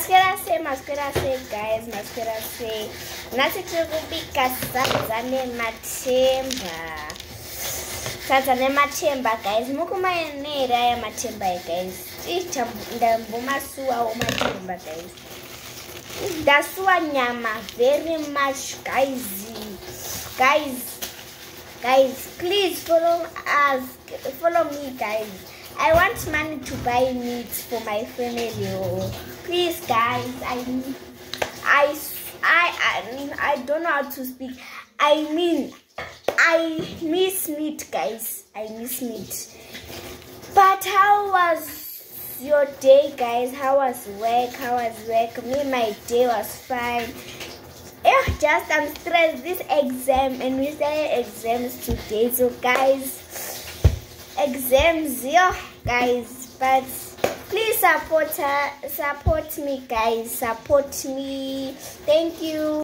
Masquera say guys, masquera say nasi kubika sadza nematemba guys. Mukumaenera ya matemba guys. Ndambomasuwa matemba guys. Ndasuwa nyama very much guys. Guys, please follow me guys. I want money to buy meat for my family. Please guys, I don't know how to speak. I miss meat guys. I miss meat. But how was your day guys? How was work? Me, my day was fine. Just I'm stressed this exam, and we started exams today. So guys, exams, guys. But please support me guys. Support me. Thank you.